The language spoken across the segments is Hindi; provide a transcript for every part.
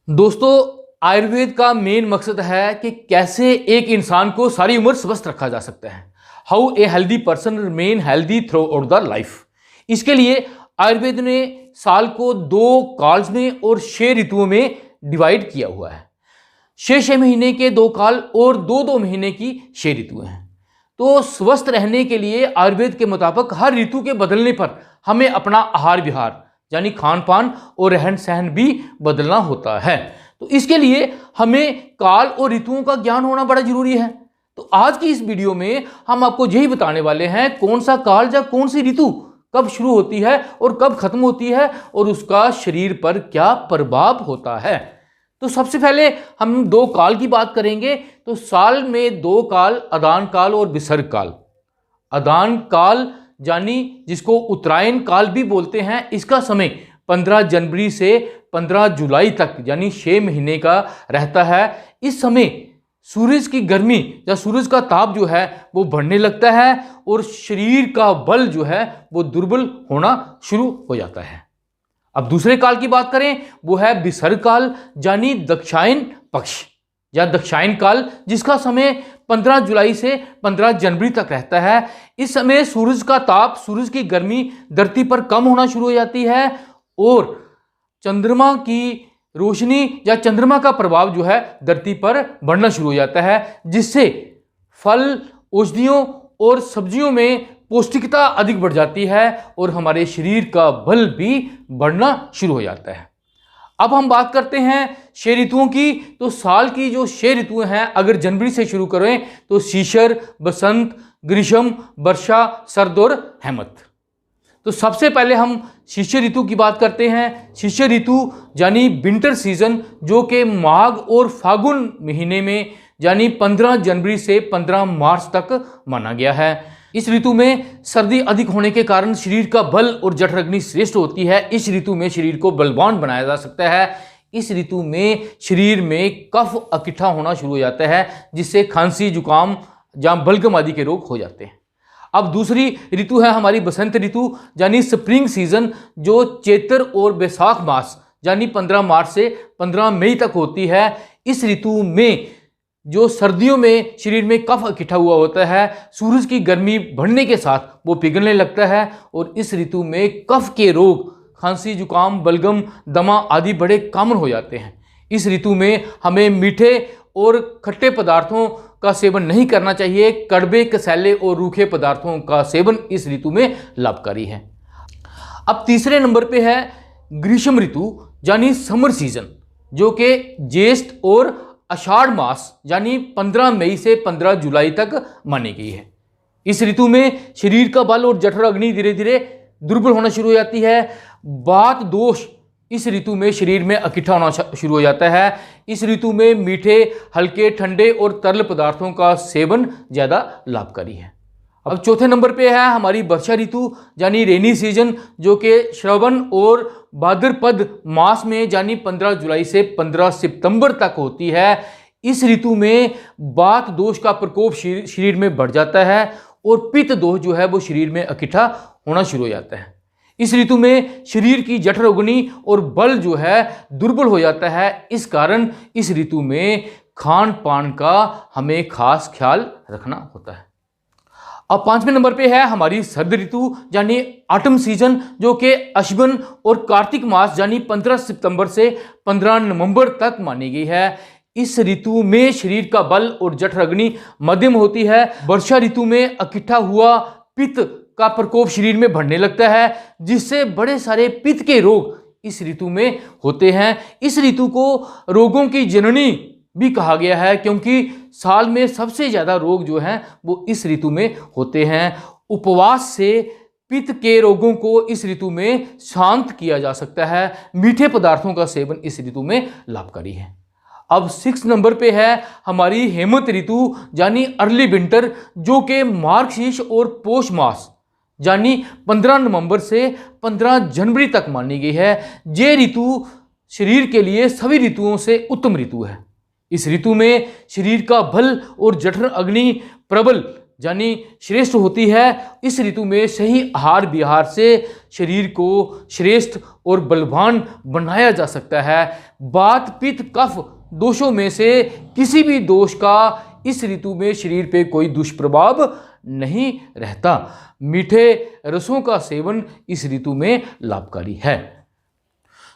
दोस्तों, आयुर्वेद का मेन मकसद है कि कैसे एक इंसान को सारी उम्र स्वस्थ रखा जा सकता है। How a healthy person remain healthy through out the life. इसके लिए आयुर्वेद ने साल को 2 काल्स में और 6 ऋतुओं में डिवाइड किया हुआ है। 6 महीने के 2 काल और 2 महीने की 6 ऋतुएं हैं। तो स्वस्थ रहने के लिए आयुर्वेद के मुताबिक हर ऋतु के बदलने पर हमें अपना आहार विहार यानी खान पान और रहन सहन भी बदलना होता है। तो इसके लिए हमें काल और ऋतुओं का ज्ञान होना बड़ा जरूरी है। तो आज की इस वीडियो में हम आपको यही बताने वाले हैं कौन सा काल या कौन सी ऋतु कब शुरू होती है और कब खत्म होती है और उसका शरीर पर क्या प्रभाव होता है। तो सबसे पहले हम 2 काल की बात करेंगे। तो साल में 2 काल अदान काल और विसर्ग काल। अदान काल यानी जिसको उत्तरायण काल भी बोलते हैं, इसका समय 15 जनवरी से 15 जुलाई तक यानी 6 महीने का रहता है। इस समय सूरज की गर्मी या सूरज का ताप जो है वो बढ़ने लगता है और शरीर का बल जो है वो दुर्बल होना शुरू हो जाता है। अब दूसरे काल की बात करें, वो है विसर्ग काल यानी दक्षायन पक्ष या दक्षायन काल, जिसका समय 15 जुलाई से 15 जनवरी तक रहता है। इस समय सूरज का ताप, सूरज की गर्मी धरती पर कम होना शुरू हो जाती है और चंद्रमा की रोशनी या चंद्रमा का प्रभाव जो है धरती पर बढ़ना शुरू हो जाता है, जिससे फल, औषधियों और सब्जियों में पौष्टिकता अधिक बढ़ जाती है और हमारे शरीर का बल भी बढ़ना शुरू हो जाता है। अब हम बात करते हैं 6 ऋतुओं की। तो साल की जो 6 ऋतुएं हैं, अगर जनवरी से शुरू करें तो शीशिर, बसंत, ग्रीष्म, वर्षा, शरद और हेमंत। तो सबसे पहले हम शिशिर ऋतु की बात करते हैं। शिशिर ऋतु यानी विंटर सीजन, जो कि माघ और फागुन महीने में यानी 15 जनवरी से 15 मार्च तक माना गया है। इस ऋतु में सर्दी अधिक होने के कारण शरीर का बल और जठराग्नि श्रेष्ठ होती है। इस ऋतु में शरीर को बलवान बनाया जा सकता है। इस ऋतु में शरीर में कफ इकट्ठा होना शुरू हो जाता है, जिससे खांसी, जुकाम या बलगम आदि के रोग हो जाते हैं। अब दूसरी ऋतु है हमारी बसंत ऋतु यानी स्प्रिंग सीजन, जो चैत्र और बैसाख मास यानी 15 मार्च से 15 मई तक होती है। इस ऋतु में जो सर्दियों में शरीर में कफ इकट्ठा हुआ होता है, सूरज की गर्मी बढ़ने के साथ वो पिघलने लगता है और इस ऋतु में कफ के रोग, खांसी, जुकाम, बलगम, दमा आदि बड़े कॉमन हो जाते हैं। इस ऋतु में हमें मीठे और खट्टे पदार्थों का सेवन नहीं करना चाहिए। कड़वे, कसैले और रूखे पदार्थों का सेवन इस ऋतु में लाभकारी है। अब तीसरे नंबर पे है ग्रीष्म ऋतु यानी समर सीजन, जो कि ज्येष्ठ और आषाढ़ मास यानी 15 मई से 15 जुलाई तक मानी गई है। इस ऋतु में शरीर का बल और जठराग्नि धीरे धीरे दुर्बल होना शुरू हो जाती है। वात दोष इस ऋतु में शरीर में इकट्ठा होना शुरू हो जाता है। इस ऋतु में मीठे, हल्के, ठंडे और तरल पदार्थों का सेवन ज़्यादा लाभकारी है। अब चौथे नंबर पे है हमारी वर्षा ऋतु यानी रेनी सीजन, जो कि श्रवण और भाद्रपद मास में यानी 15 जुलाई से 15 सितंबर तक होती है। इस ऋतु में वात दोष का प्रकोप शरीर में बढ़ जाता है और पित्त दोष जो है वो शरीर में इकट्ठा होना शुरू हो जाता है। इस ऋतु में शरीर की जठराग्नि और बल जो है दुर्बल हो जाता है। इस कारण इस ऋतु में खान पान का हमें खास ख्याल रखना होता है। अब 5वें नंबर पे है हमारी शरद ऋतु यानी ऑटम सीजन, जो कि अश्विन और कार्तिक मास यानी 15 सितंबर से 15 नवंबर तक मानी गई है। इस ऋतु में शरीर का बल और जठराग्नि मध्यम होती है। वर्षा ऋतु में इकट्ठा हुआ पित्त का प्रकोप शरीर में बढ़ने लगता है, जिससे बड़े सारे पित्त के रोग इस ऋतु में होते हैं। इस ऋतु को रोगों की जननी भी कहा गया है, क्योंकि साल में सबसे ज़्यादा रोग जो हैं वो इस ऋतु में होते हैं। उपवास से पित्त के रोगों को इस ऋतु में शांत किया जा सकता है। मीठे पदार्थों का सेवन इस ऋतु में लाभकारी है। अब 6 नंबर पे है हमारी हेमंत ऋतु यानी अर्ली विंटर, जो कि मार्गशीर्ष और पौष मास यानी 15 नवंबर से 15 जनवरी तक मानी गई है। ये ऋतु शरीर के लिए सभी ऋतुओं से उत्तम ऋतु है। इस ऋतु में शरीर का बल और जठर अग्नि प्रबल यानी श्रेष्ठ होती है। इस ऋतु में सही आहार विहार से शरीर को श्रेष्ठ और बलवान बनाया जा सकता है। वात पित्त कफ दोषों में से किसी भी दोष का इस ऋतु में शरीर पे कोई दुष्प्रभाव नहीं रहता। मीठे रसों का सेवन इस ऋतु में लाभकारी है।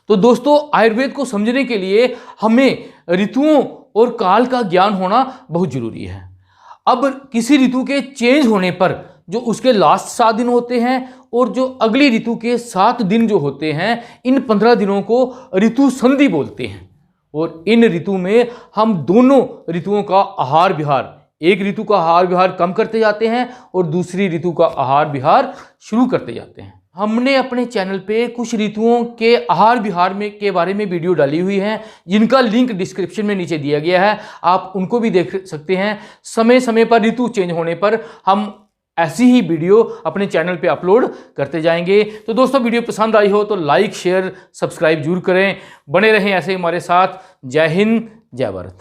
तो दोस्तों, आयुर्वेद को समझने के लिए हमें ऋतुओं और काल का ज्ञान होना बहुत जरूरी है। अब किसी ऋतु के चेंज होने पर जो उसके लास्ट 7 दिन होते हैं और जो अगली ऋतु के 7 दिन जो होते हैं, इन 15 दिनों को ऋतु संधि बोलते हैं। और इन ऋतु में हम दोनों ऋतुओं का आहार विहार, एक ऋतु का आहार विहार कम करते जाते हैं और दूसरी ऋतु का आहार विहार शुरू करते जाते हैं। हमने अपने चैनल पे कुछ ऋतुओं के आहार विहार में के बारे में वीडियो डाली हुई है, जिनका लिंक डिस्क्रिप्शन में नीचे दिया गया है, आप उनको भी देख सकते हैं। समय समय पर ऋतु चेंज होने पर हम ऐसी ही वीडियो अपने चैनल पे अपलोड करते जाएंगे। तो दोस्तों, वीडियो पसंद आई हो तो लाइक शेयर सब्सक्राइब जरूर करें। बने रहें ऐसे हमारे साथ। जय हिंद, जय भारत।